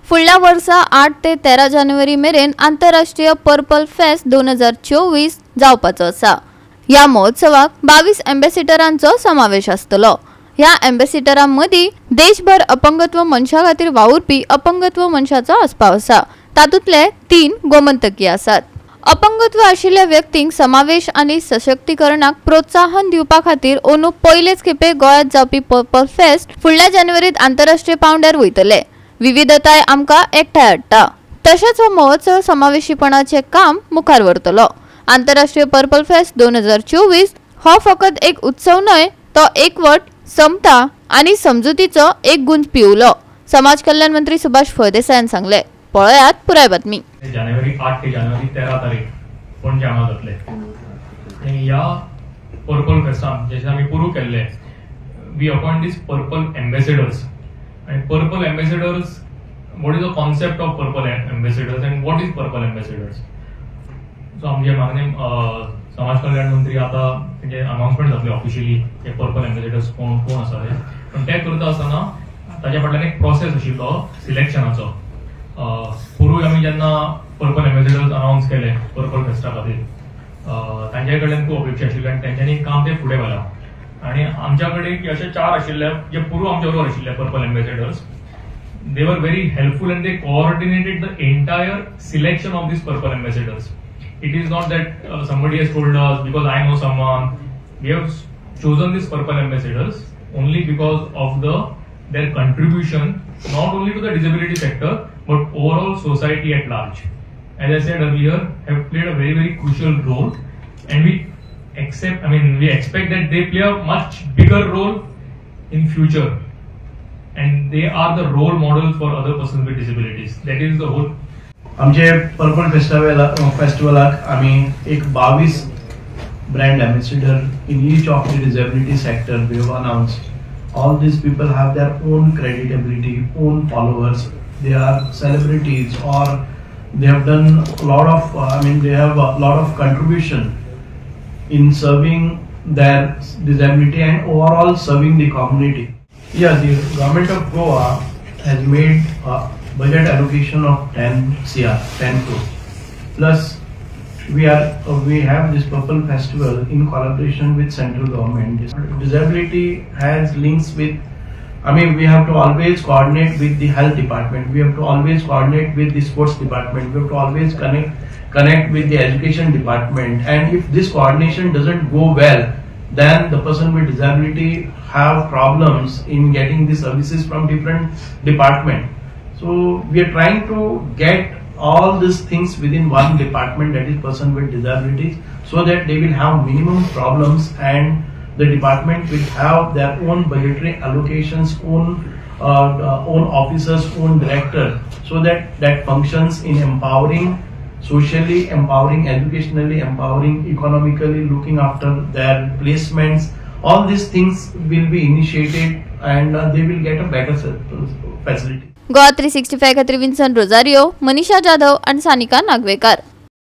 फुडल्या वर्सा 8 ते 13 जानेवारी मेरेन आंतरराष्ट्रीय पर्पल फेस्ट 2024 जावपाचो आसा। या महोत्सवाक 22 एम्बेसिडरांचो समावेश आसतलो। ह्या एम्बेसिडरांमदी देशभर अपंगत्व मनशा खातीर वावुरपी अपंगत्व मनशाचो आस्पाव आसा। तातूंतले 3 गोमंतकीय आसात। अपंगत्व आशिल्ल्या व्यक्तींक समावेश आनी सशक्तीकरणाक प्रोत्साहन दिवपा खातीर अंदू पयलेच खेपे गोंयांत जावपी पर्पल फेस्ट फुडल्या जानेवारीत आंतरराष्ट्रीय पांवड्यार वयतले। विविधताय आमकां एकठांय हाडटा, तशेंच हो महोत्सव समावेशीपणाचे काम मुखार व्हरतलो। आंतरराष्ट्रीय पर्पल फेस्ट 2024 हो फकत एक उत्सव न्हय, तो एकवट, समता आनी समजुतीचो एक गुंज पिवलो, समाज कल्याण मंत्री सुभाष फळदेसायान सांगले। पळयात पुराय बातमी। जानेवारी 8 ते जानेवारी 13 तारीख पणजे हांगा जातले। ह्या पर्पल फेस्टान जशें आमी पुरू केल्ले, we appoint this purple ambassadors. And purple ambassadors, what is the concept of purple ambassadors and what is purple ambassadors? So आमचे मागणे समाज कल्याण मंत्री आता म्हणजे अनाउन्समेंट जातली ऑफिशियली की पर्पल एम्बेसिडर्स कोण कोण आसा ते, पण ते करता आसतना ताच्या फाटल्यान एक प्रोसेस आशिल्लो सिलेक्शनाचो। पूर्वी आमी जेन्ना पर्पल एम्बेसिडर्स अनाउन्स केले पर्पल फेस्टा खातीर, तांचे कडल्यान खूब अपेक्षा आशिल्ली आनी तेंच्यांनी काम ते फुडें व्हेलां। आणि आमच्याकडे असे 4 आशिल्ले जे पूर्व आमच्या बरोबर आशिल्ले purple ambassadors, they were very helpful and they coordinated the entire selection of this purple ambassadors. It is not that somebody has told us because I know someone. We have chosen these purple ambassadors only because of their contribution not only to the disability sector but overall society at large. As I said earlier, have played a very crucial role, and we expect that they play a much bigger role in future, and they are the role models for other persons with disabilities. That is the whole. आमचे purple फेस्टिवलाक आमी एक 22 brand ambassador in each of the disability sector we have announced. All these people have their own credibility, own followers. They are celebrities, or they have done a lot of they have a lot of contribution in serving their disability and overall serving the community. Yeah, the government of Goa has made a budget allocation of 10 crore. Plus, we have this Purple Festival in collaboration with central government. Disability has links with, we have to always coordinate with the health department. We have to always coordinate with the sports department. We have to always connect with the education department, and if this coordination doesn't go well, then the person with disability have problems in getting the services from different department. So we are trying to get all these things within one department, that is person with disabilities, so that they will have minimum problems and the department will have their own budgetary allocations, own officers, own director, so that functions in empowering, socially empowering, educationally empowering, economically looking after their placements. All these things will be initiated, and they will get a better facility. GOA365 खातीर Vinson Rosario, Manisha Jadhav आणि सानिका नागवेकर।